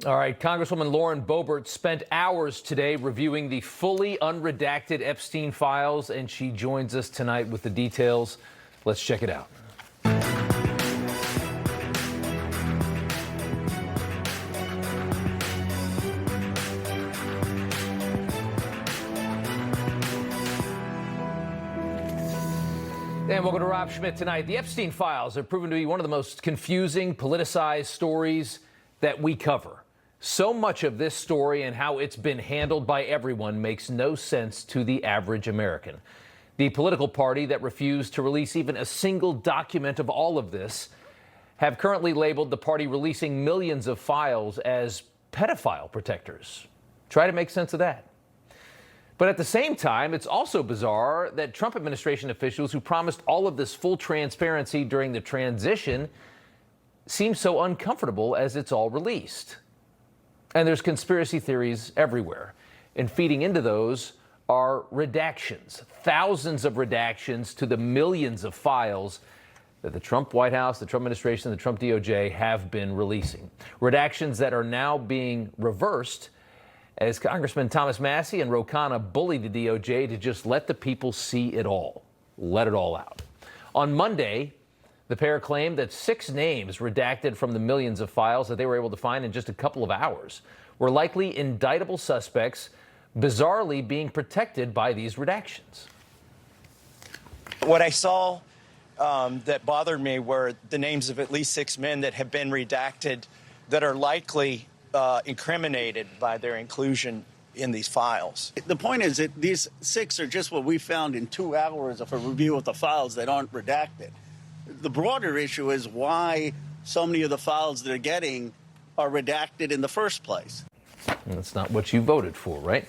All right, Congresswoman Lauren Boebert spent hours today reviewing the fully unredacted Epstein files, and she joins us tonight with the details. Let's check it out. And welcome to Rob Schmitt Tonight. The Epstein files have proven to be one of the most confusing, politicized stories that we cover. So much of this story and how it's been handled by everyone makes no sense to the average American. The political party that refused to release even a single document of all of this have currently labeled the party releasing millions of files as pedophile protectors. Try to make sense of that. But at the same time, it's also bizarre that Trump administration officials who promised all of this full transparency during the transition seem so uncomfortable as it's all released. And there's conspiracy theories everywhere. And feeding into those are redactions, thousands of redactions to the millions of files that the Trump White House, the Trump administration, the Trump DOJ have been releasing. Redactions that are now being reversed as Congressman Thomas Massie and Ro Khanna bully the DOJ to just let the people see it all, let it all out. On Monday, the pair claimed that 6 names redacted from the millions of files that they were able to find in just a couple of hours were likely indictable suspects, bizarrely being protected by these redactions. What I saw that bothered me were the names of at least 6 men that have been redacted that are likely incriminated by their inclusion in these files. The point is that these 6 are just what we found in 2 hours of a review of the files that aren't redacted. The broader issue is why so many of the files they're getting are redacted in the first place. And that's not what you voted for, right?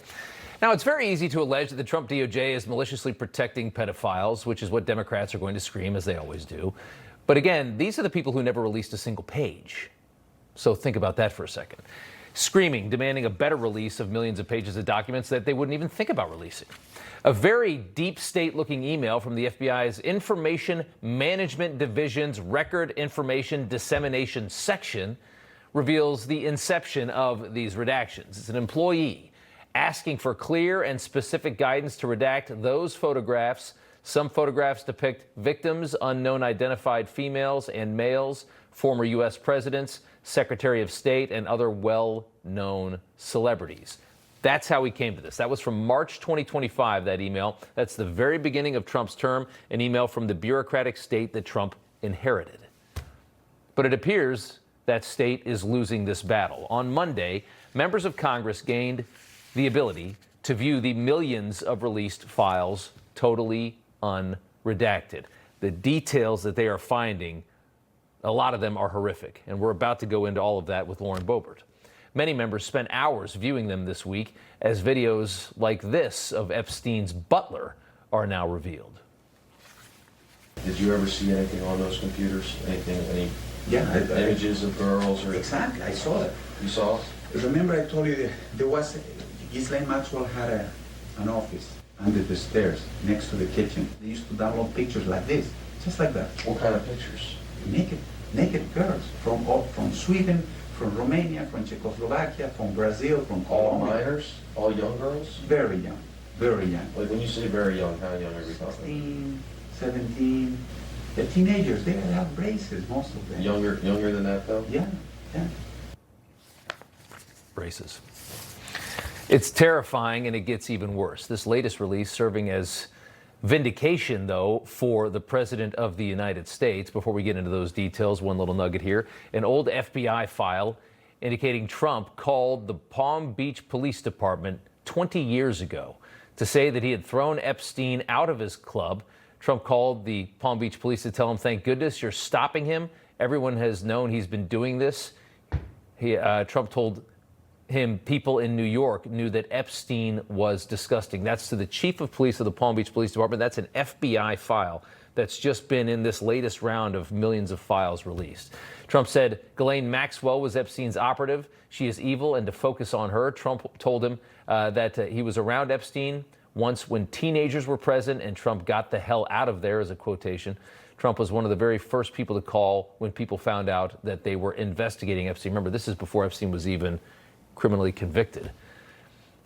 Now, it's very easy to allege that the Trump DOJ is maliciously protecting pedophiles, which is what Democrats are going to scream, as they always do. But again, these are the people who never released a single page. So think about that for a second. Screaming, demanding a better release of millions of pages of documents that they wouldn't even think about releasing. A very deep state-looking email from the FBI's Information Management Division's Record Information Dissemination Section reveals the inception of these redactions. It's an employee asking for clear and specific guidance to redact those photographs. Some photographs depict victims, unknown identified females and males, former U.S. presidents, Secretary of State, and other well-known celebrities. That's how we came to this. That was from March 2025, that email. That's the very beginning of Trump's term, an email from the bureaucratic state that Trump inherited. But it appears that state is losing this battle. On Monday, members of Congress gained the ability to view the millions of released files totally unredacted. The details that they are finding, a lot of them are horrific, and we're about to go into all of that with Lauren Boebert. Many members spent hours viewing them this week as videos like this of Epstein's butler are now revealed. Did you ever see anything on those computers? Any images of girls? Or exactly, I saw that. You saw it? Remember I told you that there was, Ghislaine Maxwell had an office under the stairs next to the kitchen. They used to download pictures like this, just like that. What kind of pictures? Naked girls from Sweden, from Romania, from Czechoslovakia, from Brazil, from All Colombia. minors? All young girls? Very young, very young. Like when you say very young, how young are we talking? 16, 17. They're teenagers. They have braces, most of them. Younger than that, though? Yeah. Braces. It's terrifying, and it gets even worse. This latest release serving as vindication, though, for the President of the United States. Before we get into those details, one little nugget here. An old FBI file indicating Trump called the Palm Beach Police Department 20 years ago to say that he had thrown Epstein out of his club. Trump called the Palm Beach police to tell him, thank goodness you're stopping him. Everyone has known he's been doing this. Trump told him people in New York knew that Epstein was disgusting. That's to the chief of police of the Palm Beach Police Department. That's an FBI file that's just been in this latest round of millions of files released. Trump said Ghislaine Maxwell was Epstein's operative. She is evil, and to focus on her. Trump told him that he was around Epstein once when teenagers were present, and Trump got the hell out of there, as a quotation. Trump was one of the very first people to call when people found out that they were investigating Epstein. Remember, this is before Epstein was even criminally convicted.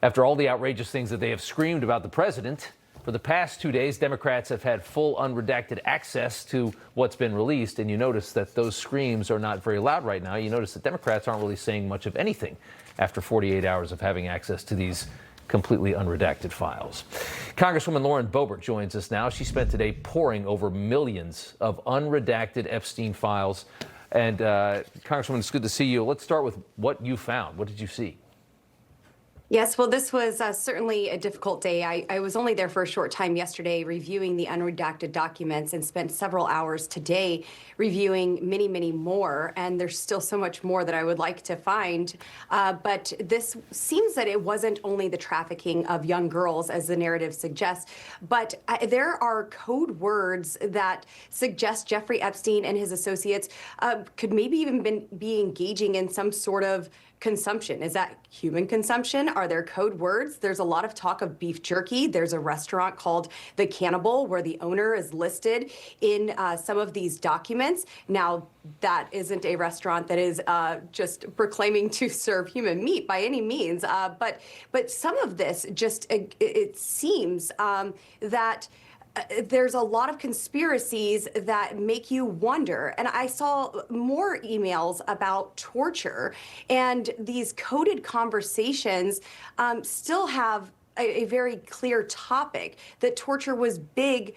After all the outrageous things that they have screamed about the president, for the past 2 days, Democrats have had full unredacted access to what's been released. And you notice that those screams are not very loud right now. You notice that Democrats aren't really saying much of anything after 48 hours of having access to these completely unredacted files. Congresswoman Lauren Boebert joins us now. She spent today poring over millions of unredacted Epstein files. And Congresswoman, it's good to see you. Let's start with what you found. What did you see? Yes, well, this was certainly a difficult day. I was only there for a short time yesterday reviewing the unredacted documents and spent several hours today reviewing many, many more. And there's still so much more that I would like to find. But this seems that it wasn't only the trafficking of young girls, as the narrative suggests, but there are code words that suggest Jeffrey Epstein and his associates could maybe even be engaging in some sort of consumption. Is that human consumption? Are there code words? There's a lot of talk of beef jerky. There's a restaurant called The Cannibal where the owner is listed in some of these documents. Now, that isn't a restaurant that is just proclaiming to serve human meat by any means. But some of this just, it seems that there's a lot of conspiracies that make you wonder. And I saw more emails about torture, and these coded conversations still have a very clear topic that torture was big.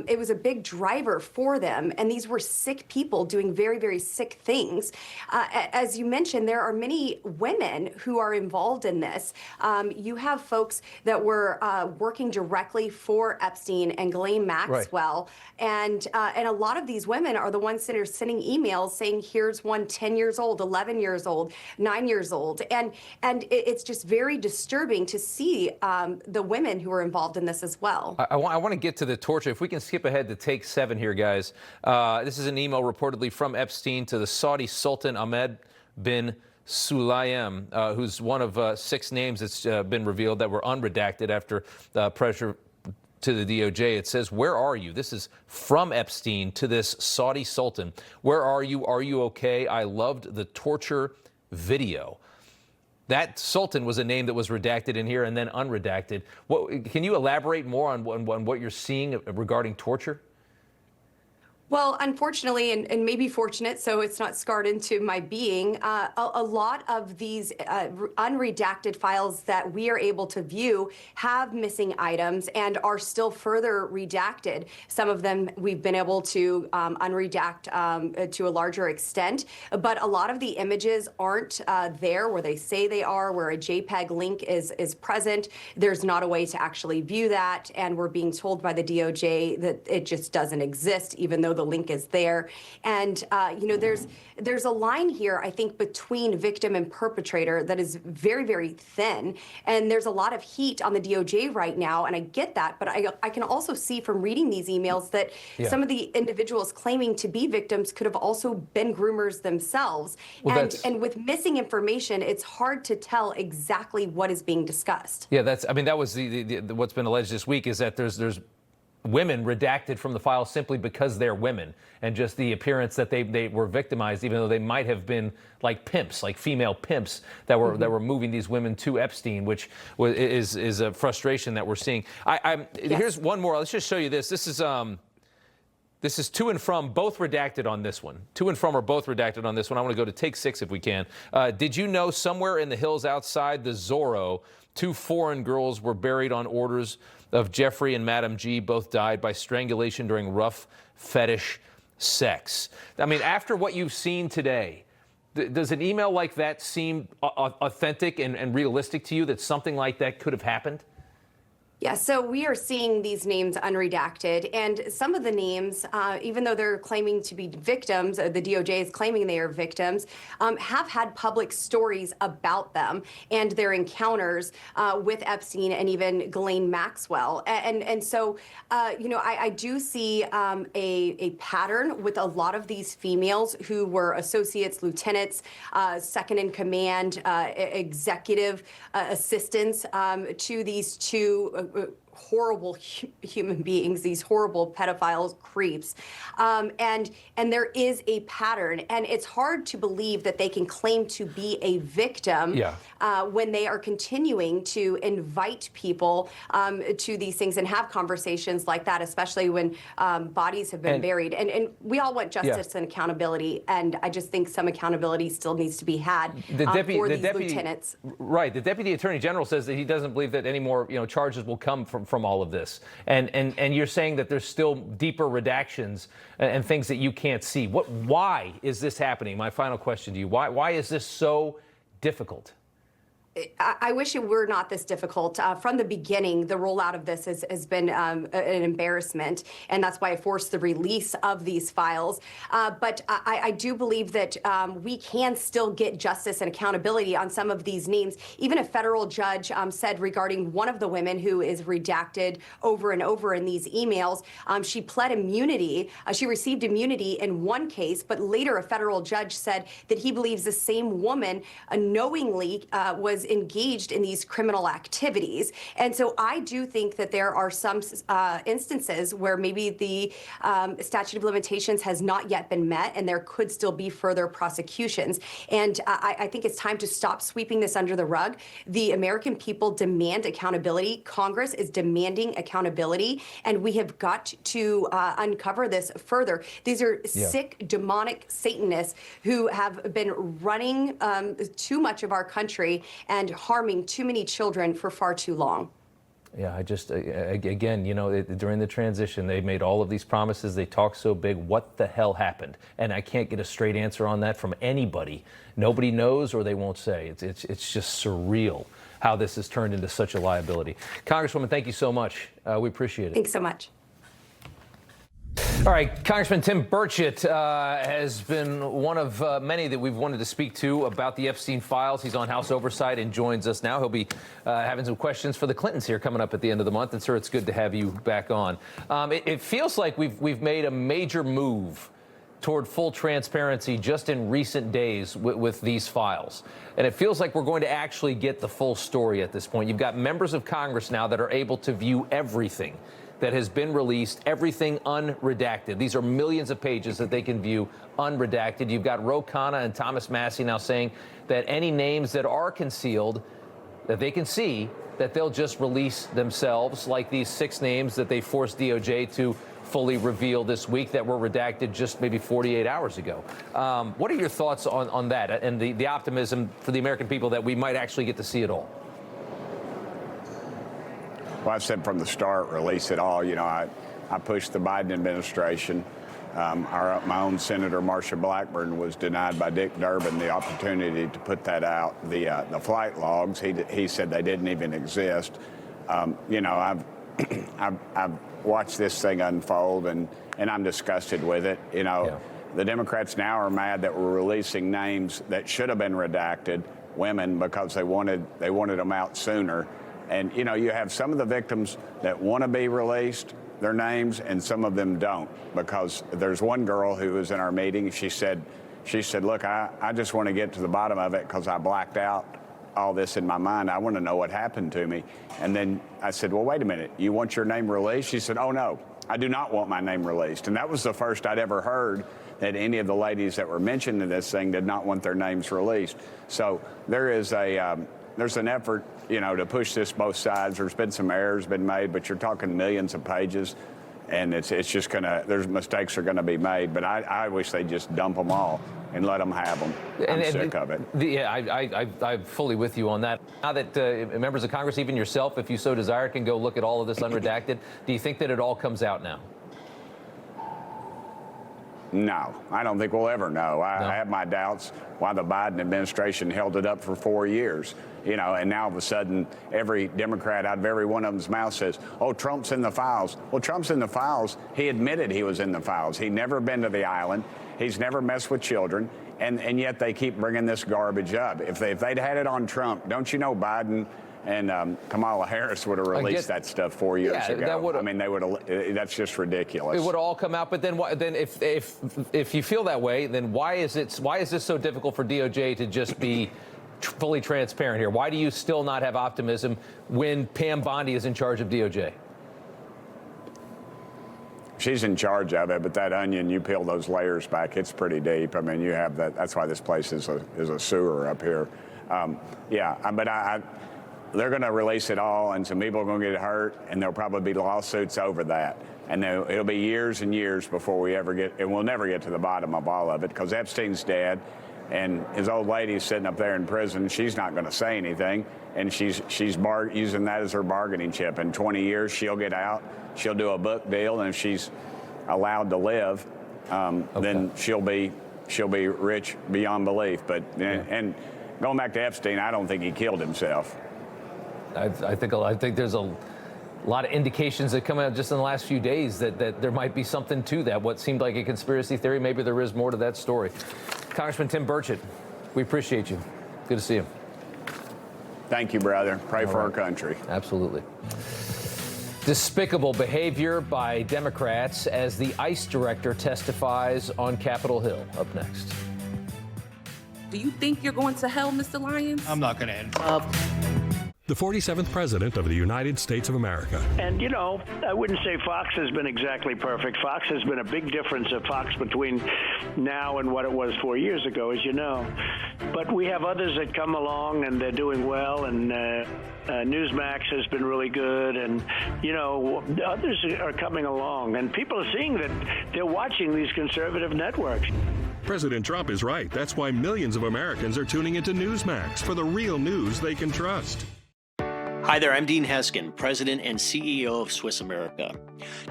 It was a big driver for them. And these were sick people doing very, very sick things. As you mentioned, there are many women who are involved in this. You have folks that were working directly for Epstein and Ghislaine Maxwell. Right. And a lot of these women are the ones that are sending emails saying, here's one 10 years old, 11 years old, 9 years old. And it's just very disturbing to see the women who are involved in this as well. I want to get to the torture. If we can skip ahead to take 7 here, guys. This is an email reportedly from Epstein to the Saudi Sultan Ahmed bin Sulayem, who's one of 6 names that's been revealed that were unredacted after pressure to the DOJ. It says, where are you? This is from Epstein to this Saudi Sultan. Where are you? Are you okay? I loved the torture video. That Sultan was a name that was redacted in here and then unredacted. Can you elaborate more on what you're seeing regarding torture? Well, unfortunately, and maybe fortunate, so it's not scarred into my being, a lot of these unredacted files that we are able to view have missing items and are still further redacted. Some of them we've been able to unredact to a larger extent, but a lot of the images aren't there where they say they are, where a JPEG link is present. There's not a way to actually view that, and we're being told by the DOJ that it just doesn't exist, even though the link is there. And, you know, there's a line here, I think, between victim and perpetrator that is very, very thin. And there's a lot of heat on the DOJ right now, and I get that. But I can also see from reading these emails that some of the individuals claiming to be victims could have also been groomers themselves. Well, and with missing information, it's hard to tell exactly what is being discussed. Yeah, that was what's been alleged this week, is that there's women redacted from the file simply because they're women, and just the appearance that they were victimized, even though they might have been like pimps, like female pimps that were moving these women to Epstein, which is a frustration that we're seeing. Here's one more. Let's just show you this. This is to and from, both redacted on this one. To and from are both redacted on this one. I want to go to take 6 if we can. Did you know somewhere in the hills outside the Zorro, 2 foreign girls were buried on orders of Jeffrey and Madam G? Both died by strangulation during rough fetish sex. I mean, after what you've seen today, does an email like that seem authentic and realistic to you, that something like that could have happened? Yeah, so we are seeing these names unredacted, and some of the names, even though they're claiming to be victims, the DOJ is claiming they are victims, have had public stories about them and their encounters with Epstein and even Ghislaine Maxwell. And so, you know, I do see a pattern with a lot of these females who were associates, lieutenants, second in command, executive assistants to these 2 horrible human beings, these horrible pedophiles, creeps. And there is a pattern. And it's hard to believe that they can claim to be a victim when they are continuing to invite people to these things and have conversations like that, especially when bodies have been buried. And we all want justice and accountability. And I just think some accountability still needs to be had for these lieutenants. Right. The Deputy Attorney General says that he doesn't believe that any more charges will come from all of this. And you're saying that there's still deeper redactions and things that you can't see. Why is this happening? My final question to you. Why is this so difficult? I wish it were not this difficult. From the beginning, the rollout of this has been an embarrassment, and that's why I forced the release of these files. But I do believe that we can still get justice and accountability on some of these names. Even a federal judge said regarding one of the women who is redacted over and over in these emails, she pled immunity. She received immunity in one case, but later a federal judge said that he believes the same woman knowingly was engaged in these criminal activities. And so I do think that there are some instances where maybe the statute of limitations has not yet been met, and there could still be further prosecutions. And I think it's time to stop sweeping this under the rug. The American people demand accountability. Congress is demanding accountability, and we have got to uncover this further. These are sick, demonic Satanists who have been running too much of our country and harming too many children for far too long. Yeah, I just, again, during the transition, they made all of these promises. They talked so big. What the hell happened? And I can't get a straight answer on that from anybody. Nobody knows, or they won't say. It's just surreal how this has turned into such a liability. Congresswoman, thank you so much. We appreciate it. Thanks so much. All right, Congressman Tim Burchett has been one of many that we've wanted to speak to about the Epstein files. He's on House Oversight and joins us now. He'll be having some questions for the Clintons here coming up at the end of the month. And, sir, it's good to have you back on. It feels like we've made a major move toward full transparency just in recent days with these files. And it feels like we're going to actually get the full story at this point. You've got members of Congress now that are able to view everything that has been released, everything unredacted. These are millions of pages that they can view unredacted. You've got Ro Khanna and Thomas Massie now saying that any names that are concealed, that they can see, that they'll just release themselves, like these 6 names that they forced DOJ to fully reveal this week that were redacted just maybe 48 hours ago. What are your thoughts on that and the optimism for the American people that we might actually get to see it all? Well, I've said from the start, release it all. I pushed the Biden administration. My own Senator Marsha Blackburn was denied by Dick Durbin the opportunity to put that out. The flight logs, he said they didn't even exist. I've watched this thing unfold, and I'm disgusted with it. The Democrats now are mad that we're releasing names that should have been redacted, women, because they wanted them out sooner. And, you have some of the victims that want to be released, their names, and some of them don't. Because there's one girl who was in our meeting. She said, look, I just want to get to the bottom of it because I blacked out all this in my mind. I want to know what happened to me. And then I said, well, wait a minute. You want your name released? She said, oh, no, I do not want my name released. And that was the first I'd ever heard that any of the ladies that were mentioned in this thing did not want their names released. So there's an effort, to push this both sides. There's been some errors been made, but you're talking millions of pages, and it's just there's mistakes are gonna be made. But I wish they'd just dump them all and let them have them. I'm sick of it. I'm fully with you on that. Now that members of Congress, even yourself, if you so desire, can go look at all of this unredacted, do you think that it all comes out now? No, I don't think we'll ever know. I have my doubts why the Biden administration held it up for 4 years. And now all of a sudden, every Democrat out of every one of them's mouth says, oh, Trump's in the files. Well, Trump's in the files. He admitted he was in the files. He'd never been to the island. He's never messed with children. And yet they keep bringing this garbage up. If they'd had it on Trump, don't you know Biden and Kamala Harris would have released that stuff 4 years ago. They would have. That's just ridiculous. It would all come out. But then if you feel that way, then why is this so difficult for DOJ to just be fully transparent here? Why do you still not have optimism when Pam Bondi is in charge of DOJ? she's in charge of it, but that onion, you peel those layers back, it's pretty deep. I mean, you have that. That's why this place is a sewer up here. They're going to release it all, and some people are going to get hurt, and there'll probably be lawsuits over that. And it'll be years and years before we ever get, and we'll never get to the bottom of all of it, because Epstein's dead, and his old lady's sitting up there in prison. She's not going to say anything, and she's using that as her bargaining chip. In 20 years, she'll get out, she'll do a book deal, and if she's allowed to live, then she'll be rich beyond belief. But and going back to Epstein, I don't think he killed himself. I think there's a lot of indications that come out just in the last few days that there might be something to that. What seemed like a conspiracy theory, maybe there is more to that story. Congressman Tim Burchett, we appreciate you. Good to see you. Thank you, brother. Pray for our country. Absolutely. Despicable behavior by Democrats as the ICE director testifies on Capitol Hill. Up next. Do you think you're going to hell, Mr. Lyons? I'm not going to end. The 47th President of the United States of America. And, you know, I wouldn't say Fox has been exactly perfect. Fox has been a big difference of Fox between now and what it was 4 years ago, as you know. But we have others that come along, and they're doing well, and Newsmax has been really good, and, you know, others are coming along, and people are seeing that they're watching these conservative networks. President Trump is right. That's why millions of Americans are tuning into Newsmax for the real news they can trust. Hi there, I'm Dean Heskin, President and CEO of Swiss America.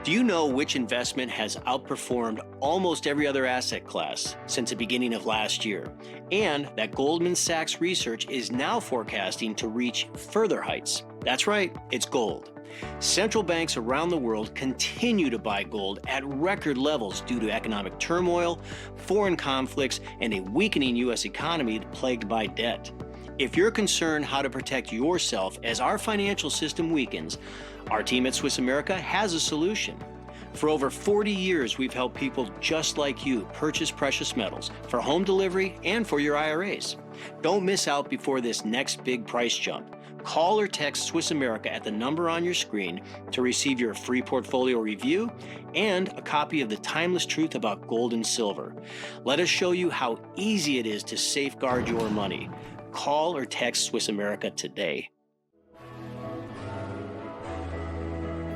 Do you know which investment has outperformed almost every other asset class since the beginning of last year? And that Goldman Sachs research is now forecasting to reach further heights. That's right, it's gold. Central banks around the world continue to buy gold at record levels due to economic turmoil, foreign conflicts, and a weakening U.S. economy plagued by debt. If you're concerned how to protect yourself as our financial system weakens, our team at Swiss America has a solution. For over 40 years, we've helped people just like you purchase precious metals for home delivery and for your IRAs. Don't miss out before this next big price jump. Call or text Swiss America at the number on your screen to receive your free portfolio review and a copy of The Timeless Truth About Gold and Silver. Let us show you how easy it is to safeguard your money. Call or text Swiss America today.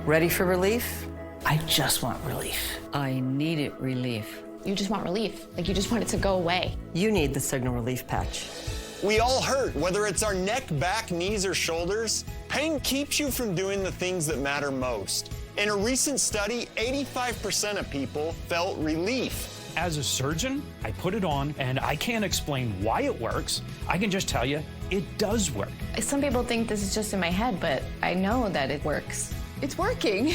Ready for relief? I just want relief. I needed relief. You just want relief, like you just want it to go away. You need the Signal Relief Patch. We all hurt, whether it's our neck, back, knees, or shoulders. Pain keeps you from doing the things that matter most. In a recent study, 85% of people felt relief. As a surgeon, I put it on, and I can't explain why it works. I can just tell you, it does work. Some people think this is just in my head, but I know that it works. It's working.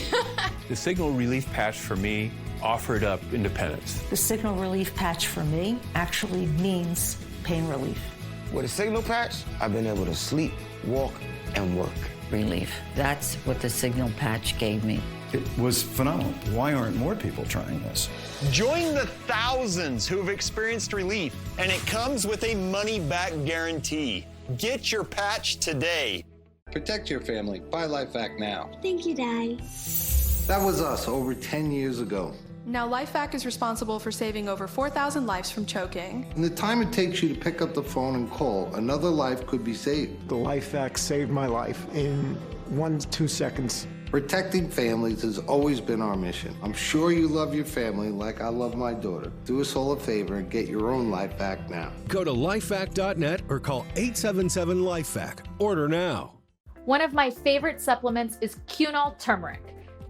The Signal Relief Patch for me offered up independence. The Signal Relief Patch for me actually means pain relief. With a Signal Patch, I've been able to sleep, walk, and work. Relief. That's what the Signal Patch gave me. It was phenomenal. Why aren't more people trying this? Join the thousands who have experienced relief, and it comes with a money-back guarantee. Get your patch today. Protect your family. Buy LifeVac now. Thank you, Daddy. That was us over 10 years ago. Now LifeVac is responsible for saving over 4,000 lives from choking. In the time it takes you to pick up the phone and call, another life could be saved. The LifeVac saved my life in 1 to 2 seconds. Protecting families has always been our mission. I'm sure you love your family like I love my daughter. Do us all a favor and get your own LifeVac now. Go to lifevac.net or call 877-LifeVac. Order now. One of my favorite supplements is Cunol Turmeric.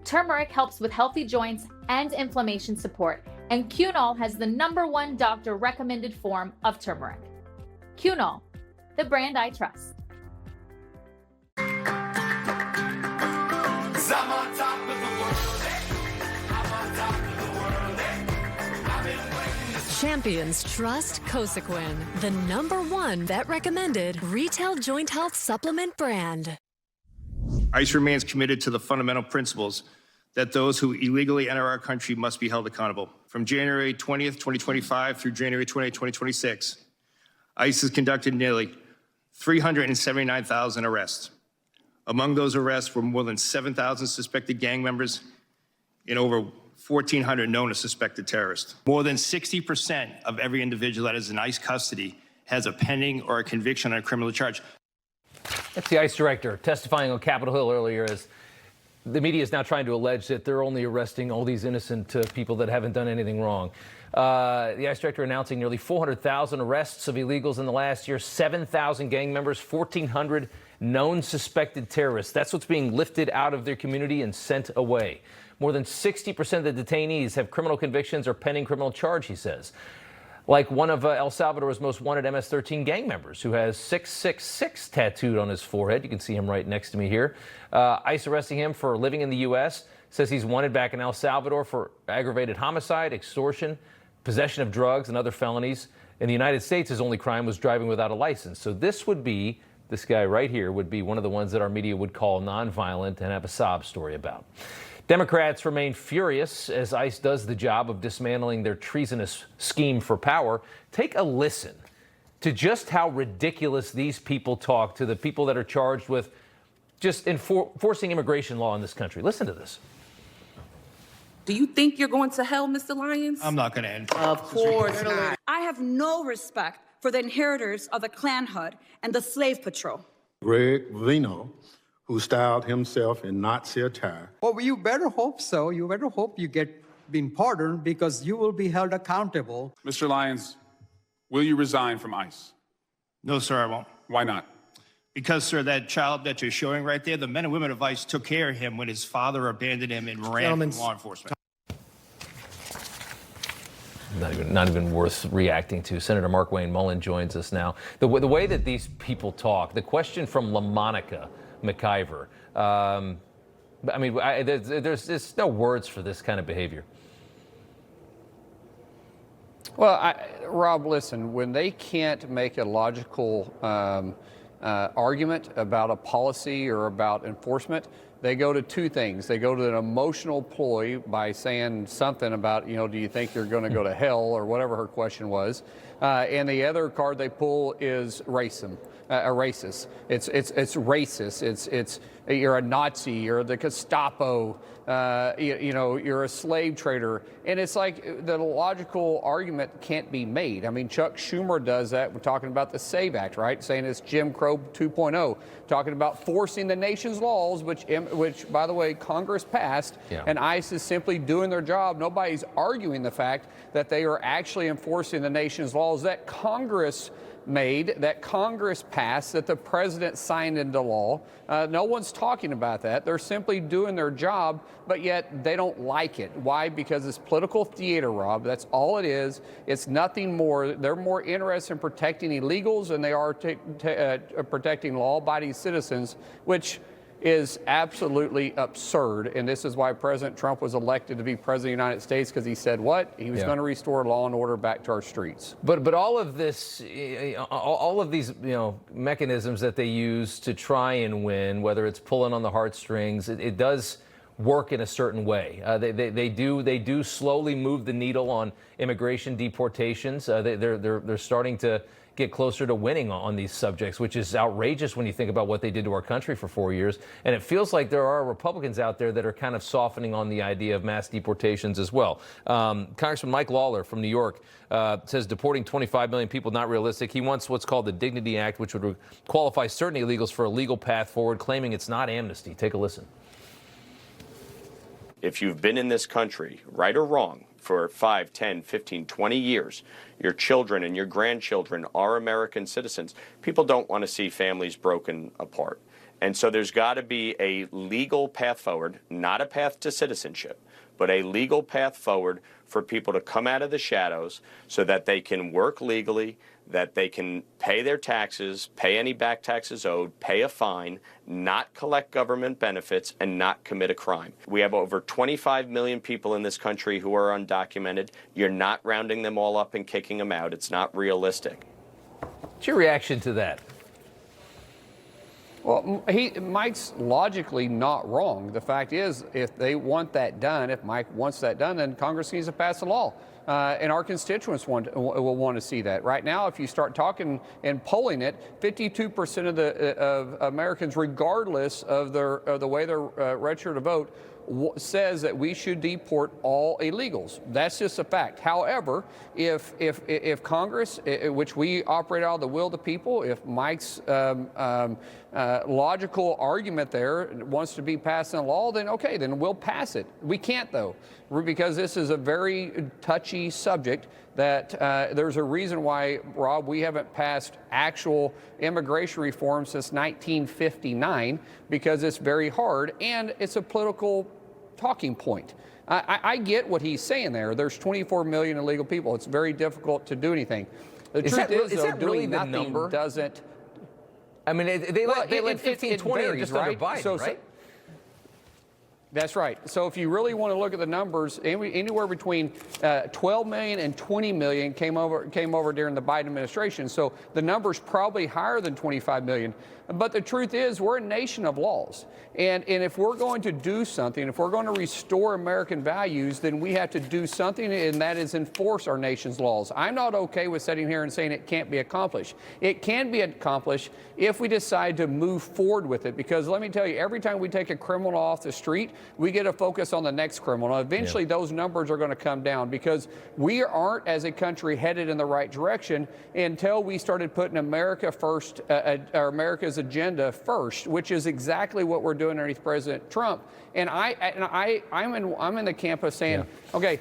Turmeric helps with healthy joints and inflammation support, and Cunol has the #1 doctor-recommended form of turmeric. Cunol, the brand I trust. I'm on top of the world, I'm on top of the world, I've been waiting to... Champions trust Cosequin, the #1 vet-recommended retail joint health supplement brand. ICE remains committed to the fundamental principles that those who illegally enter our country must be held accountable. From January 20th, 2025 through January 20th, 2026, ICE has conducted nearly 379,000 arrests. Among those arrests were more than 7,000 suspected gang members and over 1,400 known or suspected terrorists. More than 60% of every individual that is in ICE custody has a pending or a conviction on a criminal charge. That's the ICE director testifying on Capitol Hill earlier as the media is now trying to allege that they're only arresting all these innocent people that haven't done anything wrong. The ICE director announcing nearly 400,000 arrests of illegals in the last year, 7,000 gang members, 1,400 known suspected terrorists. That's what's being lifted out of their community and sent away. More than 60% of the detainees have criminal convictions or pending criminal charge, he says. Like one of El Salvador's most wanted MS-13 gang members who has 666 tattooed on his forehead. You can see him right next to me here. ICE arresting him for living in the U.S. Says he's wanted back in El Salvador for aggravated homicide, extortion, possession of drugs, and other felonies. In the United States, his only crime was driving without a license. So this guy right here would be one of the ones that our media would call nonviolent and have a sob story about. Democrats remain furious as ICE does the job of dismantling their treasonous scheme for power. Take a listen to just how ridiculous these people talk to the people that are charged with just enforcing immigration law in this country. Listen to this. Do you think you're going to hell, Mr. Lyons? I'm not going to end. Of course not. I have no respect for the inheritors of the Klan Hood and the Slave Patrol. Greg Vino, who styled himself in Nazi attire. Well, you better hope so. You better hope you get been pardoned because you will be held accountable. Mr. Lyons, will you resign from ICE? No, sir, I won't. Why not? Because, sir, that child that you're showing right there, the men and women of ICE took care of him when his father abandoned him and ran from law enforcement. Not even worth reacting to. Senator Markwayne Mullin joins us now. The way that these people talk, the question from LaMonica McIver, I mean, there's no words for this kind of behavior. Well, Rob, listen, when they can't make a logical argument about a policy or about enforcement, they go to two things. They go to an emotional ploy by saying something about, do you think you're going to go to hell or whatever her question was. And the other card they pull is racism. Racist. It's racist. It's you're a Nazi. You're the Gestapo. You're a slave trader. And it's like the logical argument can't be made. I mean, Chuck Schumer does that. We're talking about the SAVE Act, right? Saying it's Jim Crow 2.0. Talking about forcing the nation's laws, which by the way, Congress passed. Yeah. And ICE is simply doing their job. Nobody's arguing the fact that they are actually enforcing the nation's laws that Congress made, that Congress passed, that the president signed into law. No one's talking about that. They're simply doing their job, but yet they don't like it. Why? Because it's political theater, Rob. That's all it is. It's nothing more. They're more interested in protecting illegals than they are protecting law-abiding citizens, which is absolutely absurd. And this is why President Trump was elected to be president of the United States, because he said what? He was going to restore law and order back to our streets. But all of this, all of these mechanisms that they use to try and win, whether it's pulling on the heartstrings, it does work in a certain way. They do slowly move the needle on immigration deportations. They're starting to get closer to winning on these subjects, which is outrageous when you think about what they did to our country for 4 years. And it feels like there are Republicans out there that are kind of softening on the idea of mass deportations as well. Congressman Mike Lawler from New York says deporting 25 million people not realistic. He wants what's called the Dignity Act, which would qualify certain illegals for a legal path forward, claiming it's not amnesty. Take a listen. If you've been in this country, right or wrong, for 5, 10, 15, 20 years, your children and your grandchildren are American citizens. People don't want to see families broken apart. And so there's got to be a legal path forward, not a path to citizenship, but a legal path forward for people to come out of the shadows so that they can work legally, that they can pay their taxes, pay any back taxes owed, pay a fine, not collect government benefits, and not commit a crime. We have over 25 million people in this country who are undocumented. You're not rounding them all up and kicking them out. It's not realistic. What's your reaction to that? Well, Mike's logically not wrong. The fact is, if they want that done, if Mike wants that done, then Congress needs to pass a law. and our constituents will want to see that. Right now, if you start talking and polling it, 52% of Americans, regardless of the way they're registered to vote, says that we should deport all illegals. That's just a fact. However, if Congress, which we operate out of the will of the people, if Mike's logical argument there wants to be passed in law, then okay, then we'll pass it. We can't though, because this is a very touchy subject that there's a reason why, Rob, we haven't passed actual immigration reform since 1959, because it's very hard and it's a political talking point. I get what he's saying there. There's 24 million illegal people. It's very difficult to do anything. The truth is, though, doing nothing doesn't. I mean, they let 15, 20 varies, just right? under Biden, right? That's right. So if you really want to look at the numbers, anywhere between 12 million and 20 million came over during the Biden administration. So the number's probably higher than 25 million. But the truth is, we're a nation of laws. And if we're going to do something, if we're going to restore American values, then we have to do something, and that is enforce our nation's laws. I'm not okay with sitting here and saying it can't be accomplished. It can be accomplished if we decide to move forward with it. Because let me tell you, every time we take a criminal off the street, we get a focus on the next criminal. Eventually, those numbers are going to come down, because we aren't, as a country, headed in the right direction until we started putting America first, or America's agenda first, which is exactly what we're doing underneath President Trump. And I'm in the camp of saying, okay,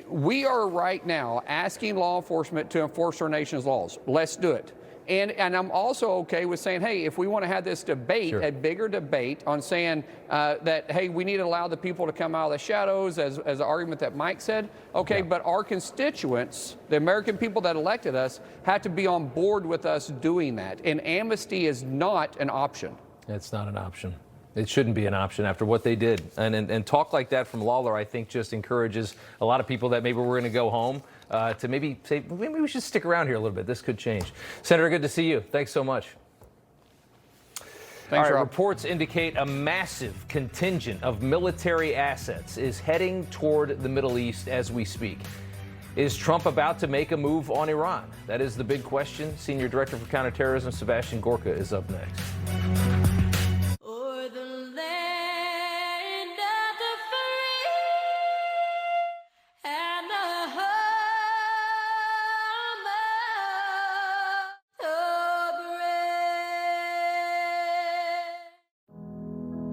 we are right now asking law enforcement to enforce our nation's laws. Let's do it. And I'm also okay with saying, hey, if we want to have this debate, a bigger debate on saying that, hey, we need to allow the people to come out of the shadows, as the argument that Mike said, okay, but our constituents, the American people that elected us, have to be on board with us doing that. And amnesty is not an option. It's not an option. It shouldn't be an option after what they did. And talk like that from Lawler, I think, just encourages a lot of people that maybe we're going to go home to maybe say, maybe we should stick around here a little bit. This could change. Senator, good to see you. Thanks so much. Thanks, All right, Rob. reports indicate a massive contingent of military assets is heading toward the Middle East as we speak. Is Trump about to make a move on Iran? That is the big question. Senior Director for Counterterrorism, Sebastian Gorka, is up next.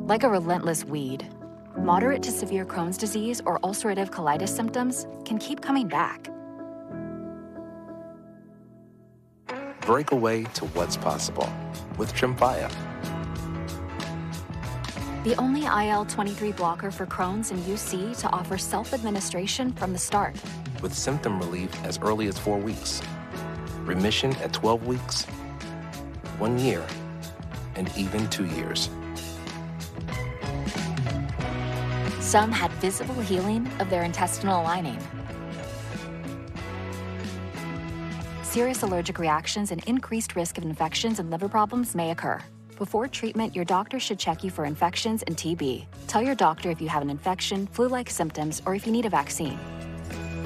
Like a relentless weed, moderate to severe Crohn's disease or ulcerative colitis symptoms can keep coming back. Break away to what's possible with Tremfya. The only IL-23 blocker for Crohn's and UC to offer self-administration from the start. With symptom relief as early as 4 weeks, remission at 12 weeks, 1 year, and even 2 years. Some had visible healing of their intestinal lining. Serious allergic reactions and increased risk of infections and liver problems may occur. Before treatment, your doctor should check you for infections and TB. Tell your doctor if you have an infection, flu-like symptoms, or if you need a vaccine.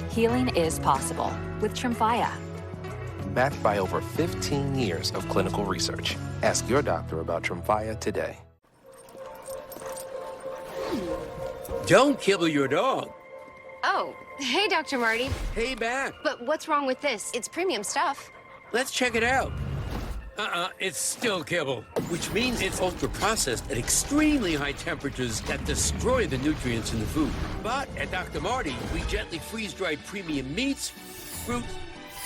Healing is possible with Tremfya. Backed by over 15 years of clinical research. Ask your doctor about Tremfya today. Don't kibble your dog. Oh, hey, Dr. Marty. Hey, Matt. But what's wrong with this? It's premium stuff. Let's check it out. It's still kibble, which means it's ultra-processed at extremely high temperatures that destroy the nutrients in the food. But at Dr. Marty, we gently freeze-dried premium meats, fruit,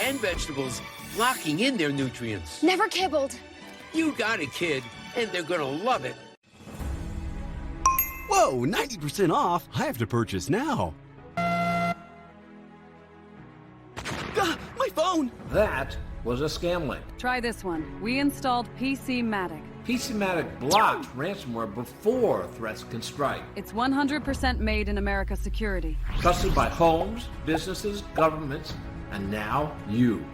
and vegetables, locking in their nutrients. Never kibbled. You got it, kid, and they're gonna love it. Whoa, 90% off? I have to purchase now. My phone! That was a scam link. Try this one. We installed PCmatic. PCmatic blocked ransomware before threats can strike. It's 100% made in America security. Trusted by homes, businesses, governments, and now you.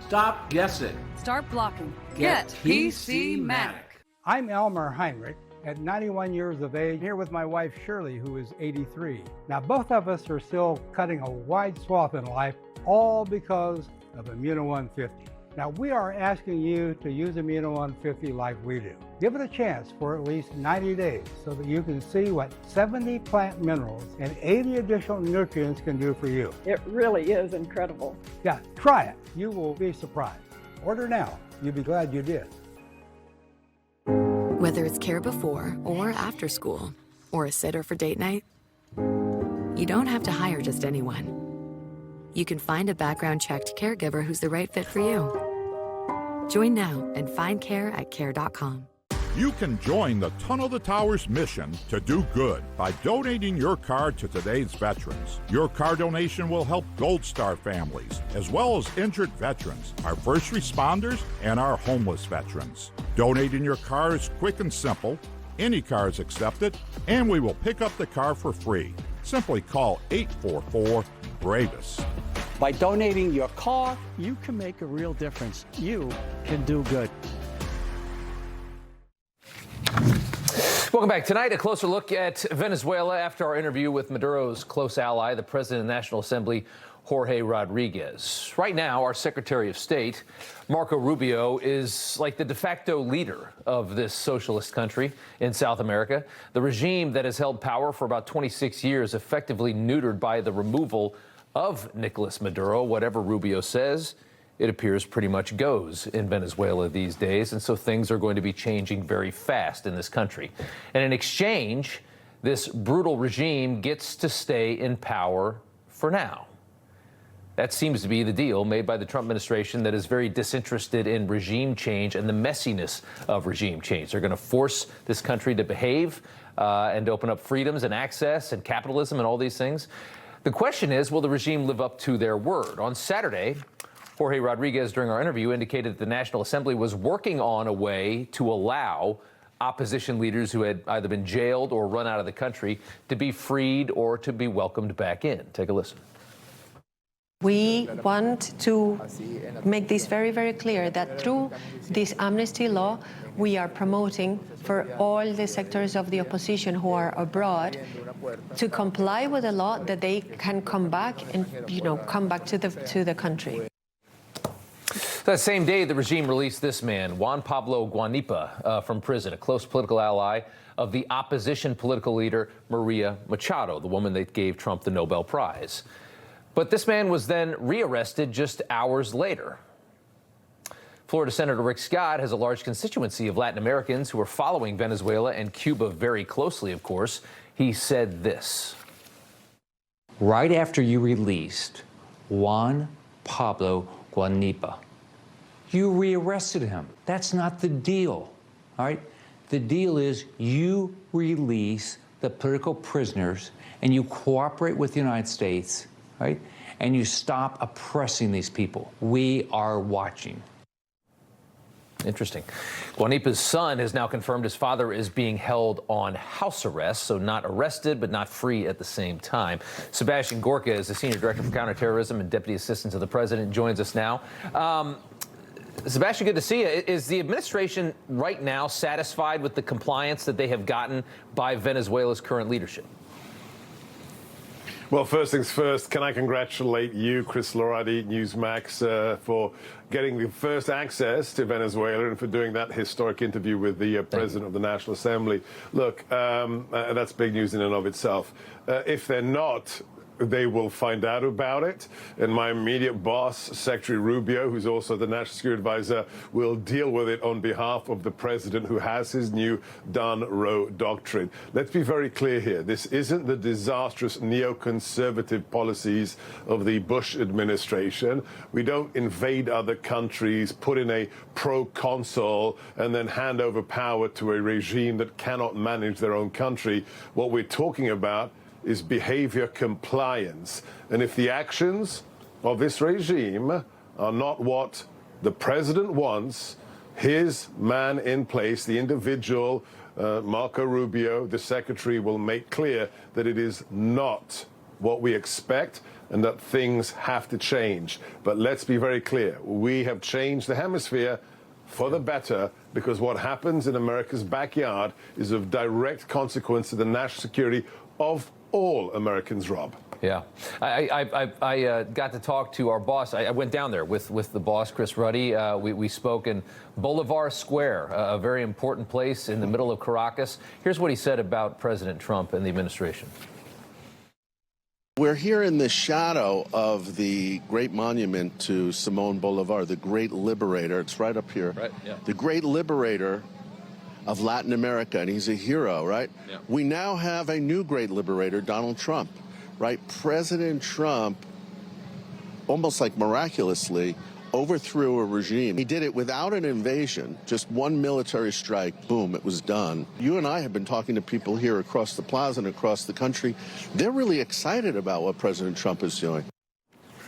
Stop guessing. Start blocking. Get PCmatic. I'm Elmer Heinrich, at 91 years of age, here with my wife Shirley, who is 83. Now, both of us are still cutting a wide swath in life, all because of Immuno 150. Now, we are asking you to use Immuno 150 like we do. Give it a chance for at least 90 days so that you can see what 70 plant minerals and 80 additional nutrients can do for you. It really is incredible. Yeah, try it. You will be surprised. Order now. You'll be glad you did. Whether it's care before or after school, or a sitter for date night, you don't have to hire just anyone. You can find a background-checked caregiver who's the right fit for you. Join now and find care at care.com. You can join the Tunnel to Towers mission to do good by donating your car to today's veterans. Your car donation will help Gold Star families, as well as injured veterans, our first responders, and our homeless veterans. Donating your car is quick and simple. Any car is accepted, and we will pick up the car for free. Simply call 844-BRAVES. By donating your car, you can make a real difference. You can do good. Welcome back. Tonight, a closer look at Venezuela after our interview with Maduro's close ally, the President of the National Assembly, Jorge Rodriguez. Right now, our Secretary of State, Marco Rubio, is like the de facto leader of this socialist country in South America. The regime that has held power for about 26 years, effectively neutered by the removal of Nicolas Maduro. Whatever Rubio says, it appears pretty much goes in Venezuela these days, and so things are going to be changing very fast in this country. And in exchange, this brutal regime gets to stay in power for now. That seems to be the deal made by the Trump administration that is very disinterested in regime change and the messiness of regime change. They're going to force this country to behave and to open up freedoms and access and capitalism and all these things. The question is, will the regime live up to their word? On Saturday, Jorge Rodriguez, during our interview, indicated that the National Assembly was working on a way to allow opposition leaders who had either been jailed or run out of the country to be freed or to be welcomed back in. Take a listen. We want to make this very, very clear that through this amnesty law, we are promoting for all the sectors of the opposition who are abroad to comply with the law, that they can come back and, come back to the country. That same day, the regime released this man, Juan Pablo Guanipa, from prison, a close political ally of the opposition political leader Maria Machado, the woman that gave Trump the Nobel Prize. But this man was then rearrested just hours later. Florida Senator Rick Scott has a large constituency of Latin Americans who are following Venezuela and Cuba very closely, of course. He said this. Right after you released Juan Pablo Guanipa, you rearrested him. That's not the deal, all right? The deal is you release the political prisoners and you cooperate with the United States, right? And you stop oppressing these people. We are watching. Interesting. Guanipa's son has now confirmed his father is being held on house arrest, so not arrested, but not free at the same time. Sebastian Gorka is the Senior Director for Counterterrorism and Deputy Assistant to the President, joins us now. Sebastian, good to see you. Is the administration right now satisfied with the compliance that they have gotten by Venezuela's current leadership? Well, first things first, can I congratulate you, Chris Ruddy, Newsmax, for getting the first access to Venezuela and for doing that historic interview with the President of the National Assembly. Look, that's big news in and of itself. If they're not, they will find out about it, and my immediate boss, Secretary Rubio, who's also the National Security Advisor, will deal with it on behalf of the president, who has his new Done-Row doctrine. Let's be very clear here. This isn't the disastrous neoconservative policies of the Bush administration. We don't invade other countries, put in a proconsul, and then hand over power to a regime that cannot manage their own country. What we're talking about is behavior compliance. And if the actions of this regime are not what the president wants, his man in place, the individual, Marco Rubio, the secretary, will make clear that it is not what we expect and that things have to change. But let's be very clear. We have changed the hemisphere for the better, because what happens in America's backyard is of direct consequence to the national security of all Americans, Rob. Yeah. I got to talk to our boss. I went down there with the boss, Chris Ruddy. We spoke in Bolivar Square, a very important place in the middle of Caracas. Here's what he said about President Trump and the administration. We're here in the shadow of the great monument to Simón Bolívar, the great liberator. It's right up here. Right, yeah. The great liberator of Latin America, and he's a hero, right? Yeah. We now have a new great liberator, Donald Trump, right? President Trump, almost like miraculously, overthrew a regime. He did it without an invasion, just one military strike, boom, it was done. You and I have been talking to people here across the plaza and across the country. They're really excited about what President Trump is doing.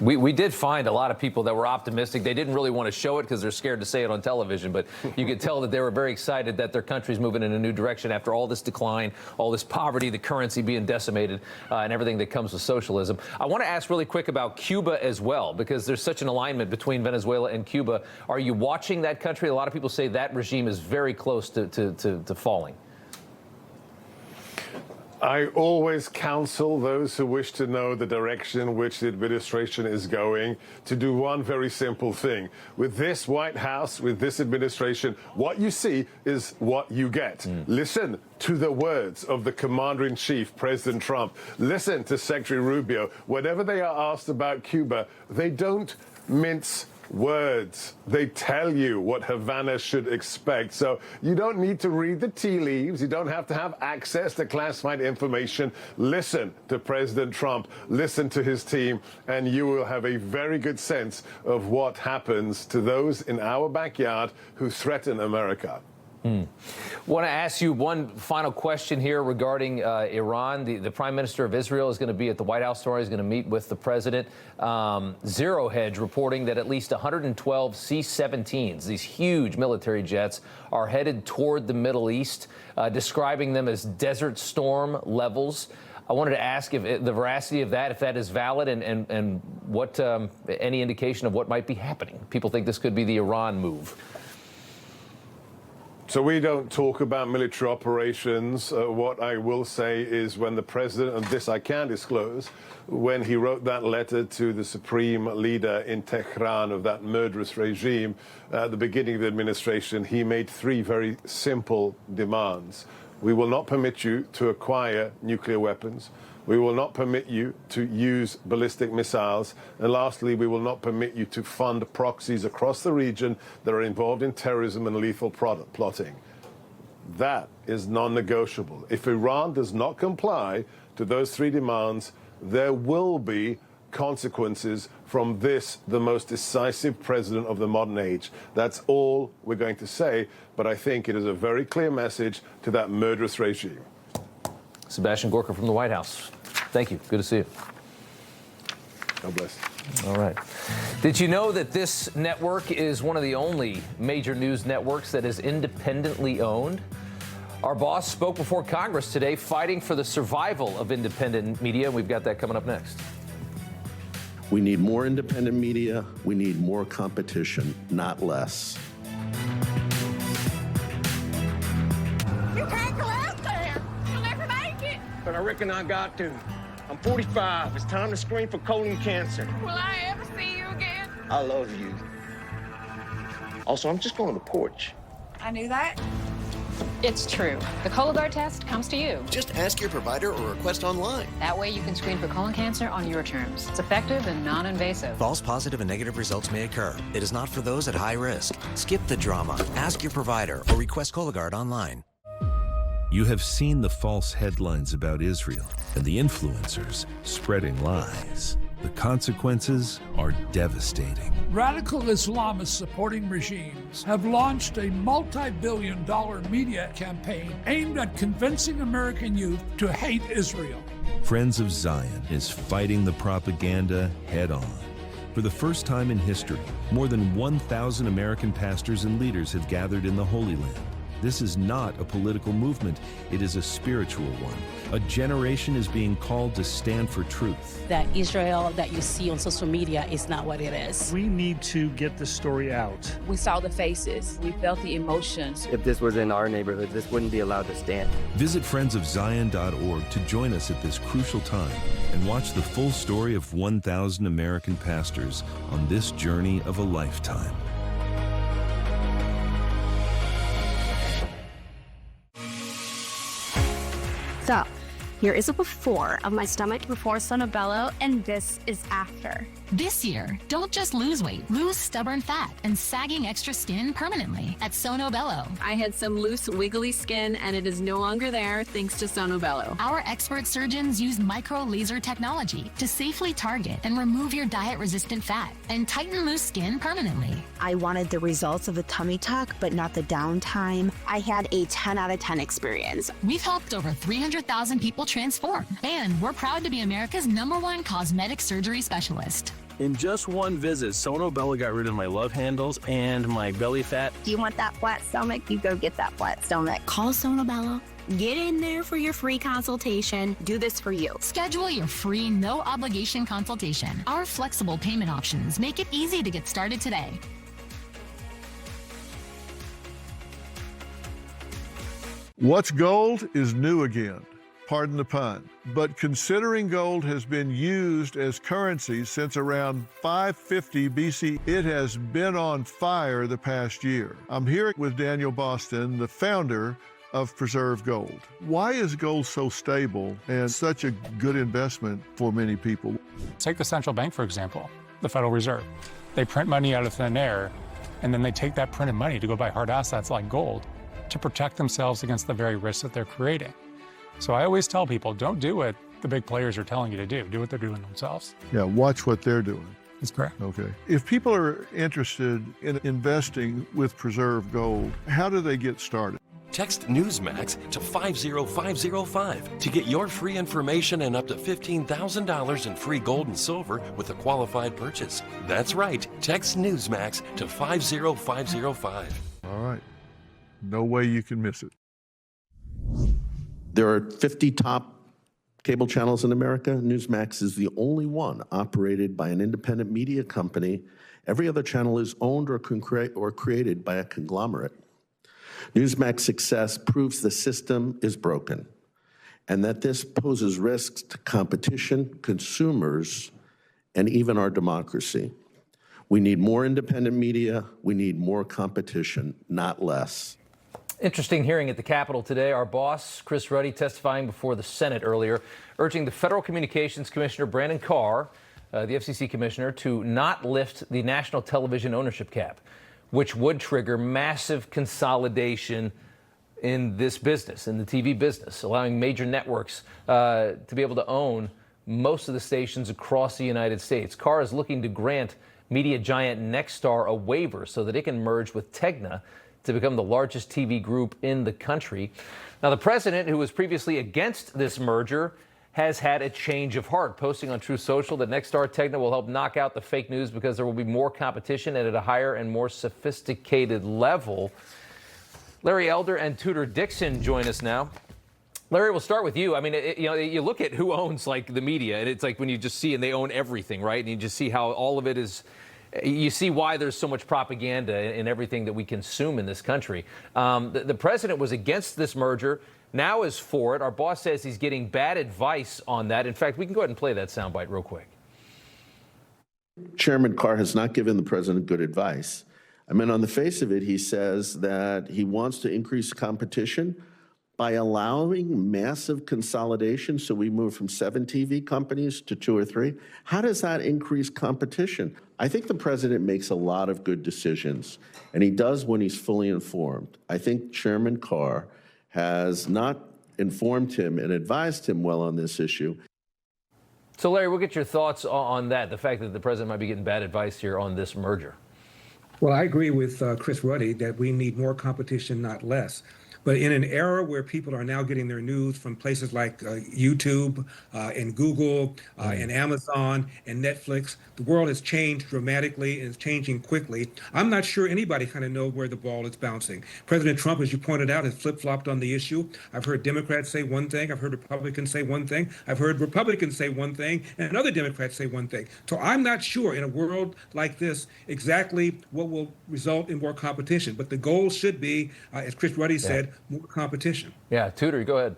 We did find a lot of people that were optimistic. They didn't really want to show it because they're scared to say it on television, but you could tell that they were very excited that their country's moving in a new direction after all this decline, all this poverty, the currency being decimated, and everything that comes with socialism. I want to ask really quick about Cuba as well, because there's such an alignment between Venezuela and Cuba. Are you watching that country? A lot of people say that regime is very close to falling. I always counsel those who wish to know the direction in which the administration is going to do one very simple thing. With this White House, with this administration, what you see is what you get. Listen to the words of the Commander-in-Chief, President Trump. Listen to Secretary Rubio. Whenever they are asked about Cuba, they don't mince words. They tell you what Havana should expect. So you don't need to read the tea leaves. You don't have to have access to classified information. Listen to President Trump. Listen to his team, and you will have a very good sense of what happens to those in our backyard who threaten America. Want to ask you one final question here regarding Iran. The Prime Minister of Israel is going to be at the White House tomorrow. He's going to meet with the president. Zero Hedge reporting that at least 112 C-17s, these huge military jets, are headed toward the Middle East, describing them as Desert Storm levels. I wanted to ask if the veracity of that, if that is valid, and what any indication of what might be happening. People think this could be the Iran move. So we don't talk about military operations. What I will say is when the president, and this I can disclose, when he wrote that letter to the supreme leader in Tehran of that murderous regime at the beginning of the administration, he made three very simple demands. We will not permit you to acquire nuclear weapons. We will not permit you to use ballistic missiles. And lastly, we will not permit you to fund proxies across the region that are involved in terrorism and lethal plotting. That is non-negotiable. If Iran does not comply to those three demands, there will be consequences from this, the most decisive president of the modern age. That's all we're going to say, but I think it is a very clear message to that murderous regime. Sebastian Gorka from the White House. Thank you. Good to see you. God bless. All right. Did you know that this network is one of the only major news networks that is independently owned? Our boss spoke before Congress today fighting for the survival of independent media. We've got that coming up next. We need more independent media. We need more competition, not less. You can't go out there. You'll never make it. But I reckon I got to. I'm 45. It's time to screen for colon cancer. Will I ever see you again? I love you. Also, I'm just going to the porch. I knew that. It's true. The Cologuard test comes to you. Just ask your provider or request online. That way you can screen for colon cancer on your terms. It's effective and non-invasive. False positive and negative results may occur. It is not for those at high risk. Skip the drama. Ask your provider or request Cologuard online. You have seen the false headlines about Israel and the influencers spreading lies. The consequences are devastating. Radical Islamists supporting regimes have launched a multi-billion-dollar media campaign aimed at convincing American youth to hate Israel. Friends of Zion is fighting the propaganda head on. For the first time in history, more than 1,000 American pastors and leaders have gathered in the Holy Land. This is not a political movement. It is a spiritual one. A generation is being called to stand for truth. That Israel that you see on social media is not what it is. We need to get this story out. We saw the faces. We felt the emotions. If this was in our neighborhood, this wouldn't be allowed to stand. Visit friendsofzion.org to join us at this crucial time and watch the full story of 1,000 American pastors on this journey of a lifetime. So, here is a before of my stomach before Sonobello, and this is after. This year, don't just lose weight, lose stubborn fat and sagging extra skin permanently at Sonobello. I had some loose, wiggly skin, and it is no longer there thanks to Sonobello. Our expert surgeons use micro laser technology to safely target and remove your diet-resistant fat and tighten loose skin permanently. I wanted the results of a tummy tuck, but not the downtime. I had a 10 out of 10 experience. We've helped over 300,000 people transform, and we're proud to be America's #1 cosmetic surgery specialist. In just one visit, Sonobello got rid of my love handles and my belly fat. Do you want that flat stomach? You go get that flat stomach. Call Sonobello. Get in there for your free consultation. Do this for you. Schedule your free, no-obligation consultation. Our flexible payment options make it easy to get started today. What's gold is new again. Pardon the pun. But considering gold has been used as currency since around 550 BC, it has been on fire the past year. I'm here with Daniel Boston, the founder of Preserve Gold. Why is gold so stable and such a good investment for many people? Take the central bank, for example, the Federal Reserve. They print money out of thin air, and then they take that printed money to go buy hard assets like gold to protect themselves against the very risks that they're creating. So I always tell people, don't do what the big players are telling you to do. Do what they're doing themselves. Yeah, watch what they're doing. That's correct. Okay. If people are interested in investing with Preserve Gold, how do they get started? Text Newsmax to 50505 to get your free information and up to $15,000 in free gold and silver with a qualified purchase. That's right. Text Newsmax to 50505. All right. No way you can miss it. There are 50 top cable channels in America. Newsmax is the only one operated by an independent media company. Every other channel is owned or created by a conglomerate. Newsmax's success proves the system is broken and that this poses risks to competition, consumers, and even our democracy. We need more independent media. We need more competition, not less. Interesting hearing at the Capitol today. Our boss, Chris Ruddy, testifying before the Senate earlier, urging the Federal Communications Commissioner, Brandon Carr, the FCC commissioner, to not lift the national television ownership cap, which would trigger massive consolidation in this business, in the TV business, allowing major networks to be able to own most of the stations across the United States. Carr is looking to grant media giant Nexstar a waiver so that it can merge with Tegna to become the largest TV group in the country. Now, the president, who was previously against this merger, has had a change of heart, posting on Truth Social that Nexstar Tegna will help knock out the fake news because there will be more competition and at a higher and more sophisticated level. Larry, Elder and Tudor Dixon join us now. Larry, we'll start with you. I mean, you look at who owns like the media, and it's like when you just see, and they own everything, right? And you just see how all of it is. You see why there's so much propaganda in everything that we consume in this country. The president was against this merger, now is for it. Our boss says he's getting bad advice on that. In fact, we can go ahead and play that soundbite real quick. Chairman Carr has not given the president good advice. I mean, on the face of it, he says that he wants to increase competition by allowing massive consolidation, so we move from 7 TV companies to 2 or 3. How does that increase competition? I think the president makes a lot of good decisions, and he does when he's fully informed. I think Chairman Carr has not informed him and advised him well on this issue. So, Larry, we'll get your thoughts on that, the fact that the president might be getting bad advice here on this merger. Well, I agree with Chris Ruddy that we need more competition, not less. But in an era where people are now getting their news from places like YouTube and Google and Amazon and Netflix, the world has changed dramatically and it's changing quickly. I'm not sure anybody kind of know where the ball is bouncing. President Trump, as you pointed out, has flip-flopped on the issue. I've heard Democrats say one thing. I've heard Republicans say one thing. I've heard Republicans say one thing and other Democrats say one thing. So I'm not sure in a world like this exactly what will result in more competition. But the goal should be, as Chris Ruddy said, more competition. Yeah, Tudor, go ahead.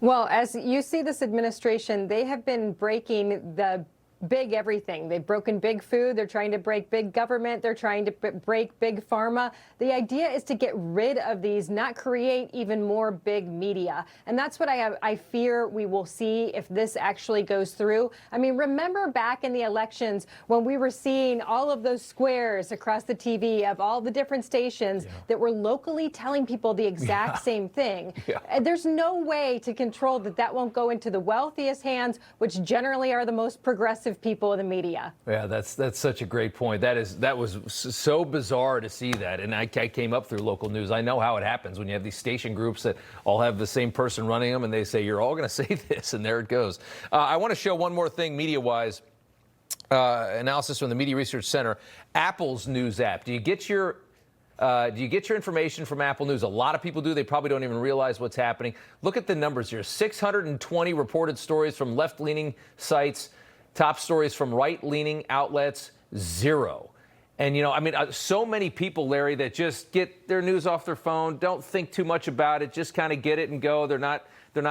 Well, as you see this administration, they have been breaking the big everything. They've broken big food. They're trying to break big government. They're trying to break big pharma. The idea is to get rid of these, not create even more big media. And that's what I fear we will see if this actually goes through. I mean, remember back in the elections when we were seeing all of those squares across the TV of all the different stations that were locally telling people the exact same thing. There's no way to control that. That won't go into the wealthiest hands, which generally are the most progressive people in the media. Yeah, that's such a great point. That was so bizarre to see that. And I came up through local news. I know how it happens when you have these station groups that all have the same person running them and they say, you're all going to say this, and there it goes. I want to show one more thing media-wise. Analysis from the Media Research Center. Apple's news app. Do you get your information from Apple News? A lot of people do. They probably don't even realize what's happening. Look at the numbers here. 620 reported stories from left-leaning sites. Top stories from right-leaning outlets, 0. And, you know, I mean, so many people, Larry, that just get their news off their phone, don't think too much about it, just kind of get it and go. They're not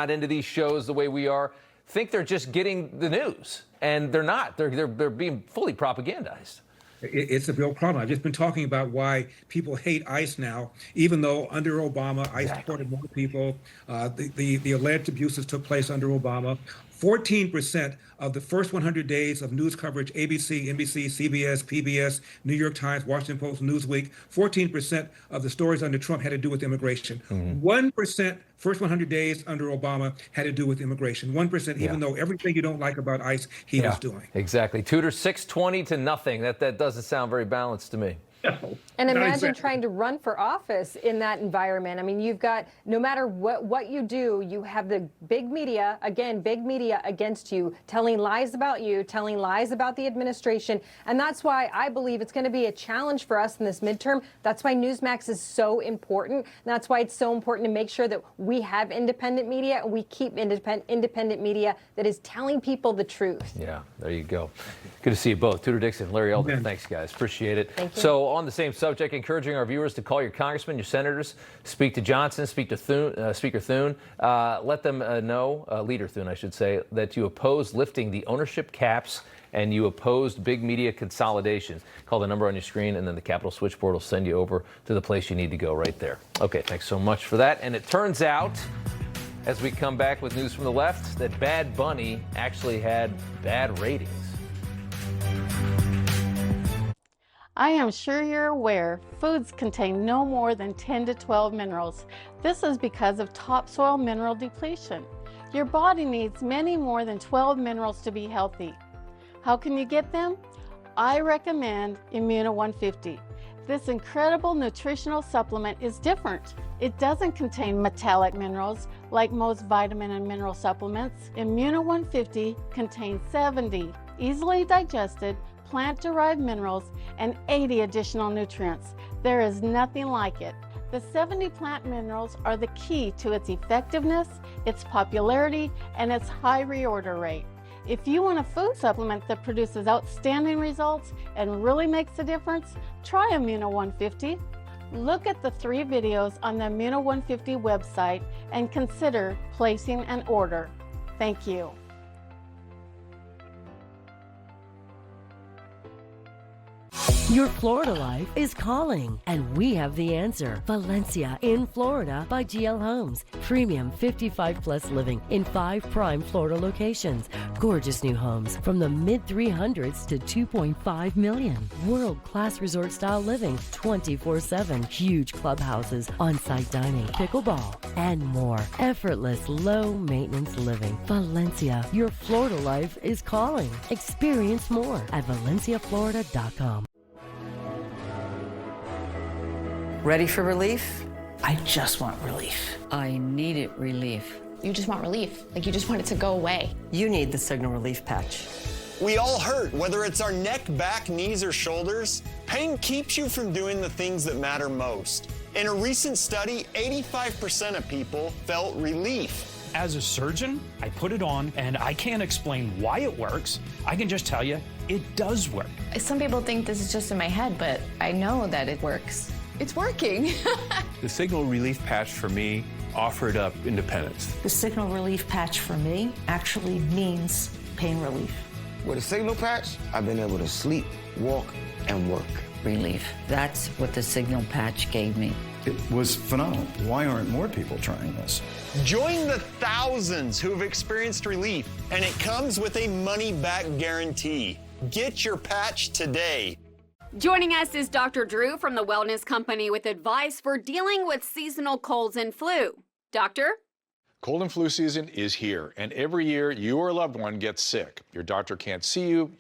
into these shows the way we are. Think they're just getting the news, and they're not. They're being fully propagandized. It's a real problem. I've just been talking about why people hate ICE now, even though under Obama, ICE deported more people. The alleged abuses took place under Obama. 14% of the first 100 days of news coverage, ABC, NBC, CBS, PBS, New York Times, Washington Post, Newsweek, 14% of the stories under Trump had to do with immigration. 1% first 100 days under Obama had to do with immigration. 1%, even though everything you don't like about ICE, he was doing. Exactly. Tudor, 620 to nothing. That doesn't sound very balanced to me. And imagine trying to run for office in that environment. I mean, you've got, no matter what you do, you have the big media, again, big media against you, telling lies about you, telling lies about the administration. And that's why I believe it's going to be a challenge for us in this midterm. That's why Newsmax is so important. And that's why it's so important to make sure that we have independent media and we keep independent media that is telling people the truth. Yeah, there you go. Good to see you both. Tudor Dixon, Larry Elder. Thanks, guys. Appreciate it. Thank you. So on the same subject, encouraging our viewers to call your congressman, your senators, speak to Johnson, speak to Speaker Thune. Let them know, Leader Thune, I should say, that you oppose lifting the ownership caps and you opposed big media consolidations. Call the number on your screen, and then the Capitol switchboard will send you over to the place you need to go right there. Okay, thanks so much for that. And it turns out, as we come back with news from the left, that Bad Bunny actually had bad ratings. I am sure you're aware foods contain no more than 10 to 12 minerals. This is because of topsoil mineral depletion. Your body needs many more than 12 minerals to be healthy. How can you get them? I recommend Immuno 150. This incredible nutritional supplement is different. It doesn't contain metallic minerals like most vitamin and mineral supplements. Immuno 150 contains 70 easily digested plant-derived minerals and 80 additional nutrients. There is nothing like it. The 70 plant minerals are the key to its effectiveness, its popularity, and its high reorder rate. If you want a food supplement that produces outstanding results and really makes a difference, try Immuno 150. Look at the 3 videos on the Immuno 150 website and consider placing an order. Thank you. Your Florida life is calling, and we have the answer. Valencia in Florida by GL Homes. Premium 55-plus living in 5 prime Florida locations. Gorgeous new homes from the mid-300s to $2.5 million. World-class resort-style living 24/7. Huge clubhouses, on-site dining, pickleball, and more. Effortless, low-maintenance living. Valencia, your Florida life is calling. Experience more at valenciaflorida.com. Ready for relief? I just want relief. I needed relief. You just want relief. Like you just want it to go away. You need the Signal Relief Patch. We all hurt, whether it's our neck, back, knees, or shoulders. Pain keeps you from doing the things that matter most. In a recent study, 85% of people felt relief. As a surgeon, I put it on, and I can't explain why it works. I can just tell you, it does work. Some people think this is just in my head, but I know that it works. It's working. The Signal Relief Patch for me offered up independence. The Signal Relief Patch for me actually means pain relief. With a Signal Patch, I've been able to sleep, walk, and work. Relief. That's what the Signal Patch gave me. It was phenomenal. Why aren't more people trying this? Join the thousands who have experienced relief, and it comes with a money-back guarantee. Get your patch today. Joining us is Dr. Drew from the Wellness Company with advice for dealing with seasonal colds and flu. Doctor? Cold and flu season is here, and every year you or a loved one gets sick. Your doctor can't see you.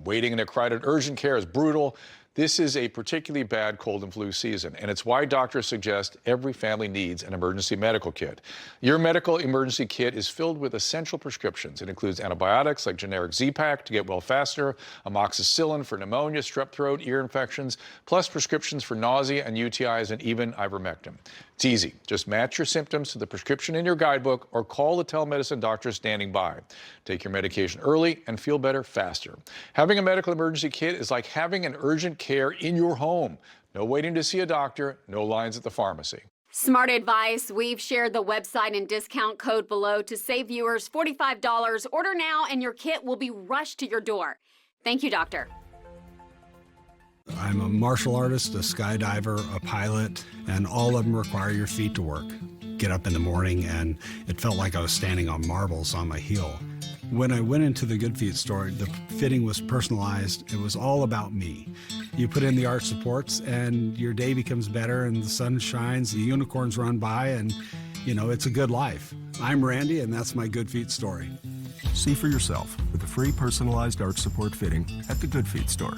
Waiting in a crowded urgent care is brutal. This is a particularly bad cold and flu season, and it's why doctors suggest every family needs an emergency medical kit. Your medical emergency kit is filled with essential prescriptions. It includes antibiotics like generic Z-Pak to get well faster, amoxicillin for pneumonia, strep throat, ear infections, plus prescriptions for nausea and UTIs, and even ivermectin. It's easy. Just match your symptoms to the prescription in your guidebook or call the telemedicine doctor standing by. Take your medication early and feel better faster. Having a medical emergency kit is like having an urgent care in your home. No waiting to see a doctor, no lines at the pharmacy. Smart advice. We've shared the website and discount code below to save viewers $45. Order now and your kit will be rushed to your door. Thank you, doctor. I'm a martial artist, a skydiver, a pilot, and all of them require your feet to work. Get up in the morning and it felt like I was standing on marbles on my heel. When I went into the Good Feet store, the fitting was personalized. It was all about me. You put in the arch supports and your day becomes better and the sun shines, the unicorns run by, and it's a good life. I'm Randy and that's my Good Feet story. See for yourself with a free personalized arch support fitting at the Good Feet store.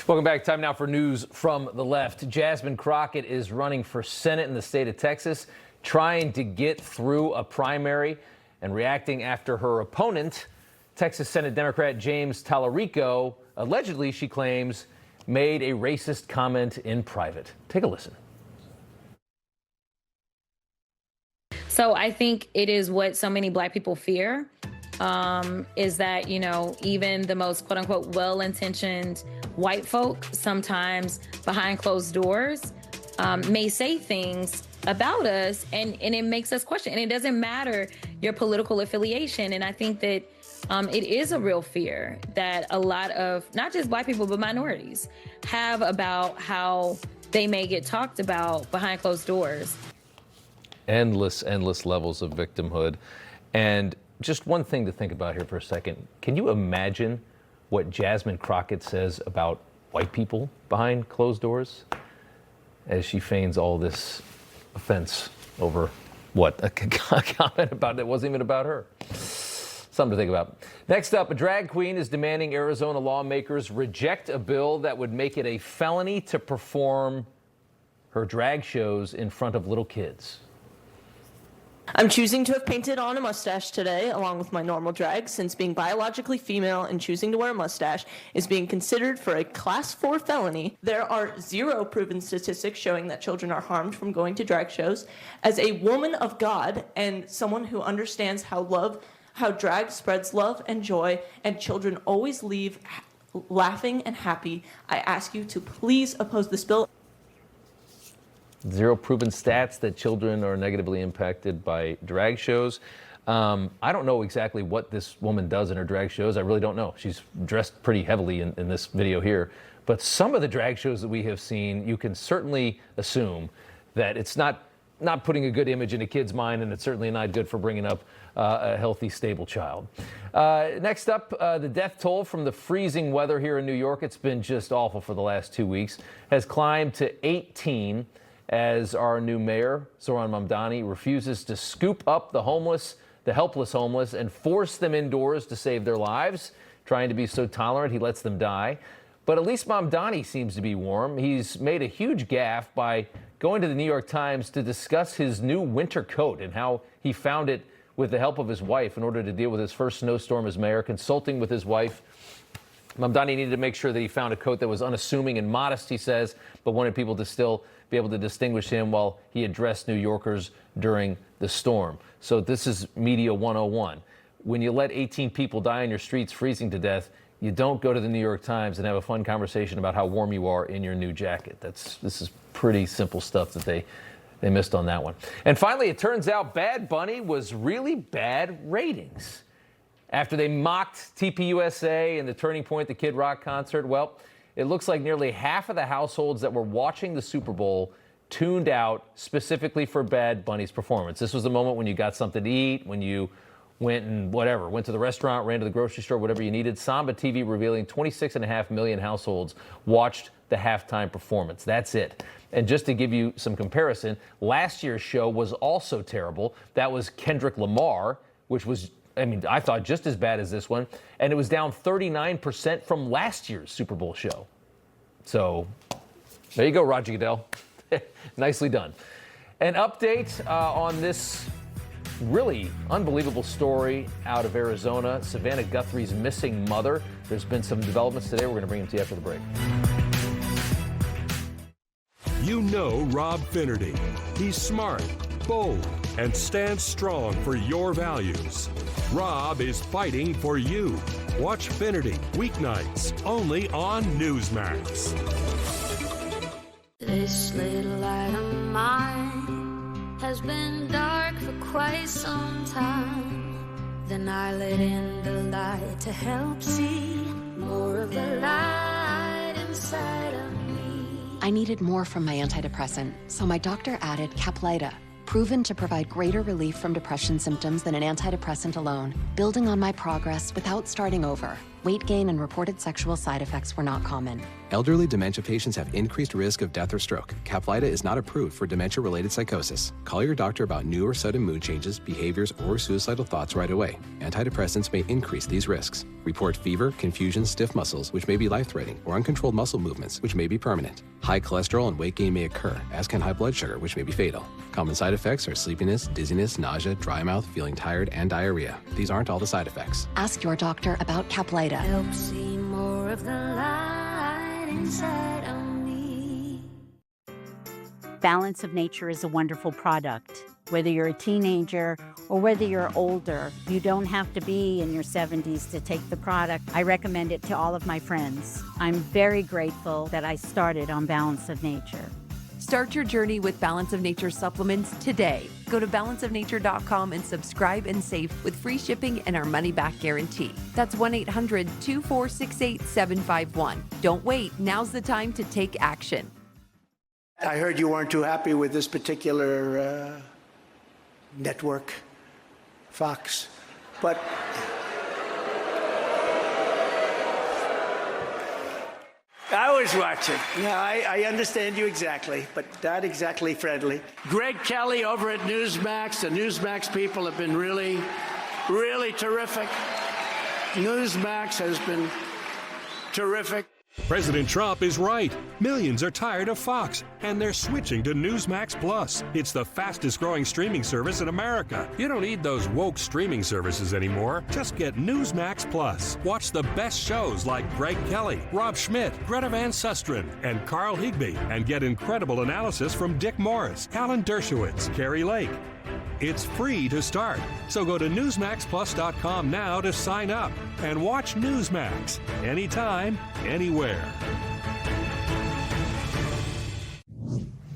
Welcome back. Time now for news from the left. Jasmine Crockett is running for Senate in the state of Texas, trying to get through a primary and reacting after her opponent, Texas Senate Democrat James Tallarico, allegedly, she claims, made a racist comment in private. Take a listen. So I think it is what so many Black people fear, is that, even the most quote unquote well-intentioned white folk sometimes behind closed doors may say things about us and it makes us question. And it doesn't matter your political affiliation. And I think that it is a real fear that a lot of not just Black people, but minorities have about how they may get talked about behind closed doors. Endless levels of victimhood. And just one thing to think about here for a second. Can you imagine what Jasmine Crockett says about white people behind closed doors as she feigns all this offense over a comment about it wasn't even about her? Something to think about. Next up, a drag queen is demanding Arizona lawmakers reject a bill that would make it a felony to perform her drag shows in front of little kids. I'm choosing to have painted on a mustache today, along with my normal drag, since being biologically female and choosing to wear a mustache is being considered for a Class 4 felony. There are 0 proven statistics showing that children are harmed from going to drag shows. As a woman of God and someone who understands how drag spreads love and joy, and children always leave laughing and happy, I ask you to please oppose this bill. 0 proven stats that children are negatively impacted by drag shows. I don't know exactly what this woman does in her drag shows. I really don't know. She's dressed pretty heavily in this video here. But some of the drag shows that we have seen, you can certainly assume that it's not putting a good image in a kid's mind, and it's certainly not good for bringing up a healthy, stable child. Next up, the death toll from the freezing weather here in New York, it's been just awful for the last 2 weeks, has climbed to 18 as our new mayor, Zoran Mamdani, refuses to scoop up the helpless homeless, and force them indoors to save their lives. Trying to be so tolerant, he lets them die. But at least Mamdani seems to be warm. He's made a huge gaffe by going to the New York Times to discuss his new winter coat and how he found it with the help of his wife in order to deal with his first snowstorm as mayor. Consulting with his wife, Mamdani needed to make sure that he found a coat that was unassuming and modest, he says, but wanted people to still be able to distinguish him while he addressed New Yorkers during the storm. So this is Media 101. When you let 18 people die on your streets freezing to death, you don't go to the New York Times and have a fun conversation about how warm you are in your new jacket. This is pretty simple stuff that they missed on that one. And finally, it turns out Bad Bunny was really bad ratings. After they mocked TPUSA and the Turning Point, the Kid Rock concert, well, it looks like nearly half of the households that were watching the Super Bowl tuned out specifically for Bad Bunny's performance. This was the moment when you got something to eat, when you went to the restaurant, ran to the grocery store, whatever you needed. Samba TV revealing 26.5 million households watched the halftime performance. That's it. And just to give you some comparison, last year's show was also terrible. That was Kendrick Lamar, which was, I thought just as bad as this one. And it was down 39% from last year's Super Bowl show. So there you go, Roger Goodell. Nicely done. An update on this really unbelievable story out of Arizona, Savannah Guthrie's missing mother. There's been some developments today. We're going to bring them to you after the break. You know Rob Finnerty. He's smart, bold, and stands strong for your values. Rob is fighting for you. Watch Finnerty weeknights only on Newsmax. This little light of mine has been dark for quite some time. Then I let in the light to help see more of the light inside of me. I needed more from my antidepressant, so my doctor added Caplyta, proven to provide greater relief from depression symptoms than an antidepressant alone, building on my progress without starting over. Weight gain and reported sexual side effects were not common. Elderly dementia patients have increased risk of death or stroke. Caplyta is not approved for dementia-related psychosis. Call your doctor about new or sudden mood changes, behaviors, or suicidal thoughts right away. Antidepressants may increase these risks. Report fever, confusion, stiff muscles, which may be life-threatening, or uncontrolled muscle movements, which may be permanent. High cholesterol and weight gain may occur, as can high blood sugar, which may be fatal. Common side effects are sleepiness, dizziness, nausea, dry mouth, feeling tired, and diarrhea. These aren't all the side effects. Ask your doctor about Caplyta. Help see more of the light inside of me. Balance of Nature is a wonderful product. Whether you're a teenager or whether you're older, you don't have to be in your 70s to take the product. I recommend it to all of my friends. I'm very grateful that I started on Balance of Nature. Start your journey with Balance of Nature supplements today. Go to balanceofnature.com and subscribe and save with free shipping and our money-back guarantee. That's 1-800-246-8751. Don't wait. Now's the time to take action. I heard you weren't too happy with this particular network, Fox, but I was watching. Yeah, I understand you exactly, but not exactly friendly. Greg Kelly over at Newsmax. The Newsmax people have been really, really terrific. Newsmax has been terrific. President Trump is right. Millions are tired of Fox, and they're switching to Newsmax Plus. It's the fastest growing streaming service in America. You don't need those woke streaming services anymore. Just get Newsmax Plus. Watch the best shows like Greg Kelly, Rob Schmitt, Greta Van Susteren, and Carl Higbee, and get incredible analysis from Dick Morris, Alan Dershowitz, Carrie Lake. It's free to start, so go to NewsmaxPlus.com now to sign up and watch Newsmax anytime, anywhere.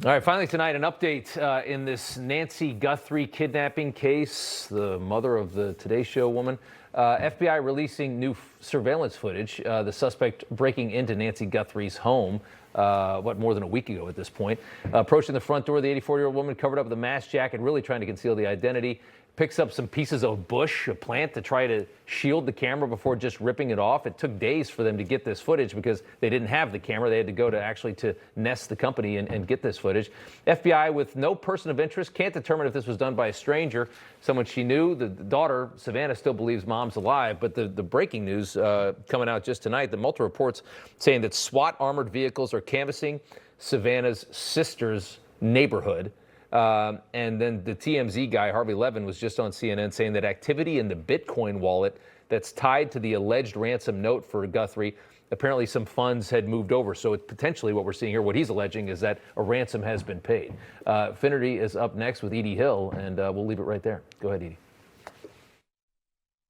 All right, finally tonight, an update in this Nancy Guthrie kidnapping case, the mother of the Today Show woman. FBI releasing new surveillance footage, the suspect breaking into Nancy Guthrie's home, more than a week ago at this point. Approaching the front door, the 84-year-old woman covered up with a mask jacket, really trying to conceal the identity. picks up some pieces of bush, a plant, to try to shield the camera before just ripping it off. It took days for them to get this footage because they didn't have the camera. They had to go to nest the company and get this footage. FBI, with no person of interest, can't determine if this was done by a stranger, someone she knew. The daughter, Savannah, still believes mom's alive. But the breaking news coming out just tonight, the multiple reports saying that SWAT armored vehicles are canvassing Savannah's sister's neighborhood. And then the TMZ guy, Harvey Levin, was just on CNN saying that activity in the Bitcoin wallet that's tied to the alleged ransom note for Guthrie, apparently some funds had moved over. So it's potentially what we're seeing here, what he's alleging, is that a ransom has been paid. Finnerty is up next with Edie Hill, and we'll leave it right there. Go ahead, Edie.